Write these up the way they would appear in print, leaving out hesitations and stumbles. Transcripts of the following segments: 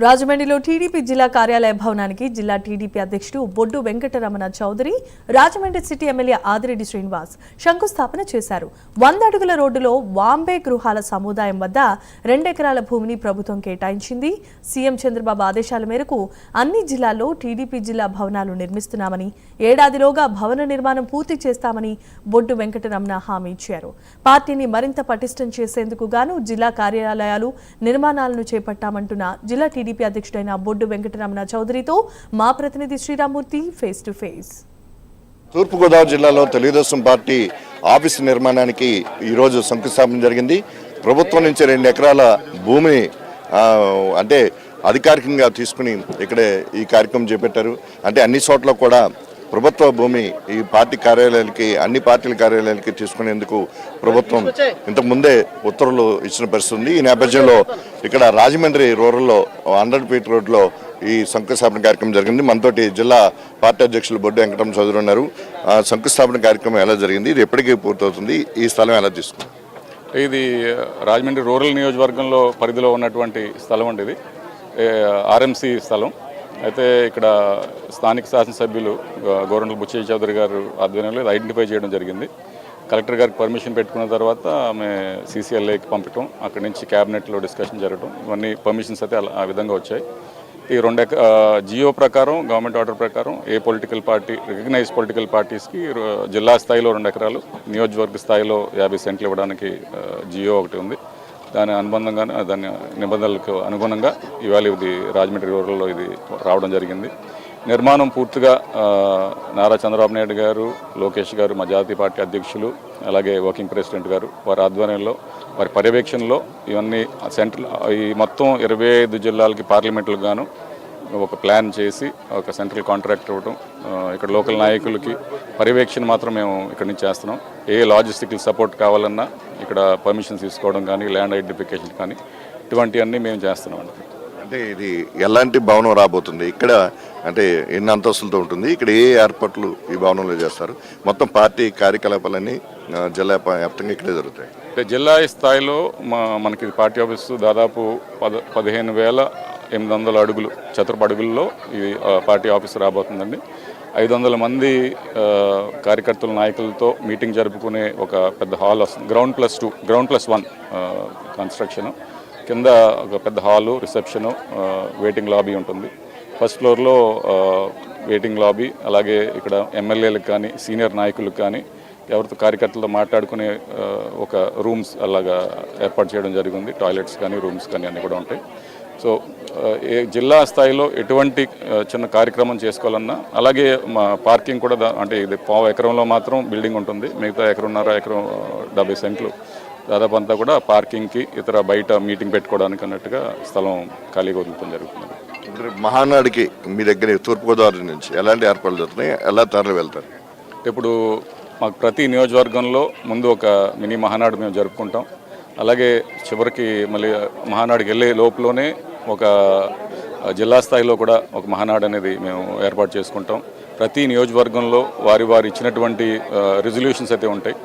రాజమండ్రిలో టీడీపీ జిల్లా కార్యాలయ భవనానికి జిల్లా టీడీపీ అధ్యక్షుడు బొడ్డు వెంకటరమణ చౌదరి, రాజమండ్రి సిటీ ఎమ్మెల్యే ఆదిరెడ్డి శ్రీనివాస్ శంకుస్థాపన చేశారు. 100 అడుగుల రోడ్డులో వాంబే గృహాల సముదాయం వద్ద 2 ఎకరాల భూమిని ప్రభుత్వం కేటాయించింది. సీఎం చంద్రబాబు ఆదేశాల మేరకు అన్ని జిల్లాల్లో టీడీపీ జిల్లా భవనాలు నిర్మిస్తున్నామని, ఏడాదిలోగా భవన నిర్మాణం పూర్తి చేస్తామని బొడ్డు వెంకటరమణ హామీ ఇచ్చారు. పార్టీని మరింత పటిష్టం చేసేందుకు గాను జిల్లా కార్యాలయాలు నిర్మాణాలను చేపట్టామంటున్న జిల్లా టీడీపీ అధ్యక్షుడైన బొడ్డు వెంకటరమణ చౌదరితో మా ప్రతినిధి శ్రీరామూర్తి ఫేస్ టు ఫేస్. తూర్పుగోదావరి జిల్లాలో తెలుగుదేశం పార్టీ ఆఫీసు నిర్మాణానికి ఈరోజు శంకుస్థాపన జరిగింది. ప్రభుత్వం నుంచి 2 ఎకరాల భూమిని అంటే అధికారికంగా తీసుకుని ఇక్కడే ఈ కార్యక్రమం చేపట్టారు. అంటే అన్ని చోట్ల కూడా ప్రభుత్వ భూమి ఈ పార్టీ కార్యాలయాలకి, అన్ని పార్టీల కార్యాలయాలకి తీసుకునేందుకు ప్రభుత్వం ఇంతకుముందే ఉత్తర్వులు ఇచ్చిన పరిస్థితి ఉంది. ఈ నేపథ్యంలో ఇక్కడ రాజమండ్రి రూరల్లో 100 ఫీట్ రోడ్లో ఈ శంకుస్థాపన కార్యక్రమం జరిగింది. మనతోటి జిల్లా పార్టీ అధ్యక్షులు బొడ్డు వెంకటరమణ చౌదరి ఉన్నారు. శంకుస్థాపన కార్యక్రమం ఎలా జరిగింది, ఇది ఎప్పటికీ పూర్తవుతుంది, ఈ స్థలం ఎలా తీసుకుంది? ఇది రాజమండ్రి రూరల్ నియోజకవర్గంలో పరిధిలో ఉన్నటువంటి స్థలం అండి. ఇది ఆర్ఎంసీ స్థలం. అయితే ఇక్కడ స్థానిక శాసనసభ్యులు గోరంట్ల బుచ్చయ్య చౌదరి గారు ఆధ్వర్యంలో ఇది ఐడెంటిఫై చేయడం జరిగింది. కలెక్టర్ గారికి పర్మిషన్ పెట్టుకున్న తర్వాత ఆమె CCLAకి పంపటం, అక్కడి నుంచి క్యాబినెట్లో డిస్కషన్ జరగడం, ఇవన్నీ పర్మిషన్స్ అయితే ఆ విధంగా వచ్చాయి. ఈ 2 జియో ప్రకారం, గవర్నమెంట్ ఆర్డర్ ప్రకారం ఏ పొలిటికల్ పార్టీ, రికగ్నైజ్ పొలిటికల్ పార్టీస్కి జిల్లా స్థాయిలో 2 ఎకరాలు, నియోజకవర్గ స్థాయిలో 50 సెంట్లు ఇవ్వడానికి జియో ఒకటి ఉంది. దాని అనుబంధంగానే, దాని నిబంధనలకు అనుగుణంగా ఇవాళ ఇది రాజమండ్రి రూరల్లో ఇది రావడం జరిగింది. నిర్మాణం పూర్తిగా నారా చంద్రబాబు నాయుడు గారు, లోకేష్ గారు, మా జాతీయ పార్టీ అధ్యక్షులు, అలాగే వర్కింగ్ ప్రెసిడెంట్ గారు వారి ఆధ్వర్యంలో, వారి పర్యవేక్షణలో ఇవన్నీ సెంట్రల్, ఈ మొత్తం 25 జిల్లాలకి పార్లమెంట్లకు గాను ఒక ప్లాన్ చేసి ఒక సెంట్రల్ కాంట్రాక్ట్ ఇవ్వడం, ఇక్కడ లోకల్ నాయకులకి పర్యవేక్షణ మాత్రం మేము ఇక్కడ నుంచి చేస్తున్నాం. ఏ లాజిస్టికల్ సపోర్ట్ కావాలన్నా ఇక్కడ పర్మిషన్స్ తీసుకోవడం కానీ, ల్యాండ్ ఐడెంటిఫికేషన్ కానీ, ఇటువంటివన్నీ మేము చేస్తున్నాం. అంటే ఇది ఎలాంటి భవనం రాబోతుంది, ఇక్కడ అంటే ఎన్ని అంతస్తులతో ఉంటుంది, ఇక్కడ ఏ ఏర్పాట్లు ఈ భవనంలో చేస్తారు, మొత్తం పార్టీ కార్యకలాపాలన్నీ జిల్లా వ్యాప్తంగా ఇక్కడే జరుగుతాయి? అంటే జిల్లా స్థాయిలో మనకి పార్టీ ఆఫీసు దాదాపు 15,800 అడుగులు, చతురపు అడుగుల్లో ఈ పార్టీ ఆఫీసు రాబోతుందండి. 500 మంది కార్యకర్తల నాయకులతో మీటింగ్ జరుపుకునే ఒక పెద్ద హాల్ వస్తుంది. గ్రౌండ్+1 కన్స్ట్రక్షన్ కింద ఒక పెద్ద హాలు, రిసెప్షను, వెయిటింగ్ లాబీ ఉంటుంది. ఫస్ట్ ఫ్లోర్లో వెయిటింగ్ లాబీ, అలాగే ఇక్కడ ఎమ్మెల్యేలకు కానీ, సీనియర్ నాయకులకు కానీ, ఎవరితో కార్యకర్తలతో మాట్లాడుకునే ఒక రూమ్స్ అలాగా ఏర్పాటు చేయడం జరిగింది. టాయిలెట్స్ కానీ, రూమ్స్ కానీ అన్నీ కూడా ఉంటాయి. సో జిల్లా స్థాయిలో ఎటువంటి చిన్న కార్యక్రమం చేసుకోవాలన్నా, అలాగే మా పార్కింగ్ కూడా అంటే ఇది 1/4 ఎకరంలో మాత్రం బిల్డింగ్ ఉంటుంది. మిగతా 1.5 ఎకరం 70 సెంట్లు దాదాపు అంతా కూడా పార్కింగ్కి, ఇతర బయట మీటింగ్ పెట్టుకోవడానికి అన్నట్టుగా స్థలం ఖాళీగా వదులుతాం జరుగుతుంది. మహానాడుకి మీ దగ్గర తూర్పుగోదావరి నుంచి ఎలాంటి ఏర్పాట్లు జరుగుతున్నాయి, ఎలా తరలి వెళ్తారు? ఇప్పుడు మాకు ప్రతి నియోజకవర్గంలో ముందు ఒక మినీ మహానాడు మేము జరుపుకుంటాం. అలాగే చివరికి మళ్ళీ మహానాడుకి వెళ్ళే లోపలనే ఒక జిల్లా స్థాయిలో కూడా ఒక మహానాడు అనేది మేము ఏర్పాటు చేసుకుంటాం. ప్రతి నియోజకవర్గంలో వారి ఇచ్చినటువంటి రిజల్యూషన్స్ అయితే ఉంటాయి.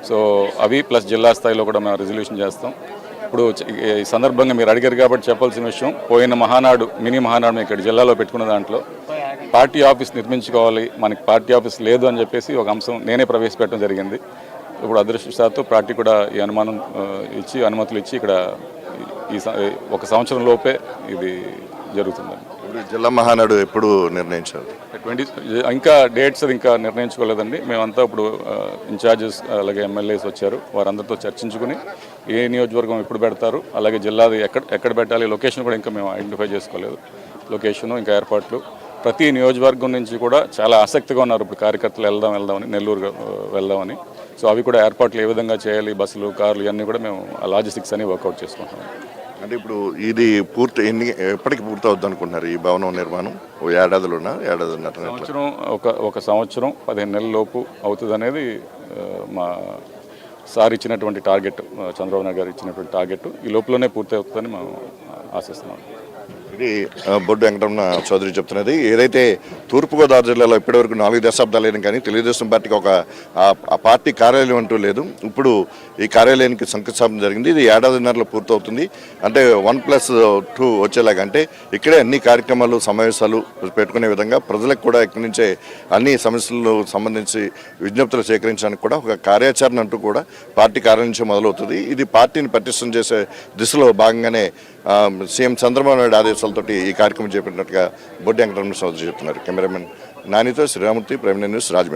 సో అవి ప్లస్ జిల్లా స్థాయిలో కూడా మేము రిజల్యూషన్ చేస్తాం. ఇప్పుడు ఈ సందర్భంగా మీరు అడిగారు కాబట్టి చెప్పాల్సిన విషయం, పోయిన మహానాడు, మినీ మహానాడు ఇక్కడ జిల్లాలో పెట్టుకున్న దాంట్లో పార్టీ ఆఫీస్ నిర్మించుకోవాలి, మనకి పార్టీ ఆఫీస్ లేదు అని చెప్పేసి ఒక అంశం నేనే ప్రవేశపెట్టడం జరిగింది. ఇప్పుడు అదృష్టవశాత్తు పార్టీ కూడా ఈ అనుమతులు ఇచ్చి ఇక్కడ ఈ 1 సంవత్సరం లోపే ఇది జరుగుతుందండి. ఇప్పుడు జిల్లా మహానాడు ఎప్పుడు నిర్ణయించారు? ఇంకా డేట్స్ అది ఇంకా నిర్ణయించుకోలేదండి. మేమంతా ఇప్పుడు ఇన్ఛార్జెస్ అలాగే ఎమ్మెల్యేస్ వచ్చారు, వారందరితో చర్చించుకుని ఏ నియోజకవర్గం ఎప్పుడు పెడతారు, అలాగే జిల్లాది ఎక్కడ పెట్టాలి, లొకేషన్ కూడా ఇంకా మేము ఐడెంటిఫై చేసుకోలేదు. లొకేషను ఇంకా ఏర్పాట్లు ప్రతి నియోజకవర్గం నుంచి కూడా చాలా ఆసక్తిగా ఉన్నారు. ఇప్పుడు కార్యకర్తలు వెళ్దామని, నెల్లూరు వెళ్దామని. సో అవి కూడా ఏర్పాట్లు ఏ విధంగా చేయాలి, బస్సులు, కార్లు ఇవన్నీ కూడా మేము లాజిస్టిక్స్ అని వర్కౌట్ చేసుకుంటాం. అంటే ఇప్పుడు ఇది ఎప్పటికి పూర్తవుద్ది అనుకుంటున్నారు ఈ భవనం నిర్మాణం? ఏడాదిలోనా, సంవత్సరం? ఒక సంవత్సరం 15 నెలల లోపు అవుతుంది అనేది మా సార్ ఇచ్చినటువంటి టార్గెట్, చంద్రబాబు నాయుడు గారు ఇచ్చినటువంటి టార్గెట్. ఈ లోపలనే పూర్తి అవుతుందని మేము ఆశిస్తున్నాం. ఇది బొడ్డు వెంకటరమణ చౌదరి చెప్తున్నది. ఏదైతే తూర్పుగోదావరి జిల్లాలో ఇప్పటివరకు 4 దశాబ్దాలైన కానీ తెలుగుదేశం పార్టీకి ఒక ఆ పార్టీ కార్యాలయం అంటూ లేదు. ఇప్పుడు ఈ కార్యాలయానికి శంకుస్థాపన జరిగింది. ఇది ఏడాదిన్నరలో పూర్తవుతుంది. అంటే 1+2 వచ్చేలాగా, అంటే ఇక్కడే అన్ని కార్యక్రమాలు సమావేశాలు పెట్టుకునే విధంగా ప్రజలకు కూడా ఇక్కడి నుంచే అన్ని సమస్యలకు సంబంధించి విజ్ఞప్తులు సేకరించడానికి కూడా ఒక కార్యాచరణ అంటూ కూడా పార్టీ కార్యాలయం నుంచి మొదలవుతుంది. ఇది పార్టీని పటిష్టం చేసే దిశలో భాగంగానే సీఎం చంద్రబాబు నాయుడు ఆదేశాలతోటి ఈ కార్యక్రమం చేపట్టినట్టుగా బొడ్డు వెంకటరమణ చౌదరి చెప్తున్నారు. కెమెరామెన్ నానితో శ్రీరామూర్తి, ప్రైమ్ న్యూస్, రాజమండ్రి.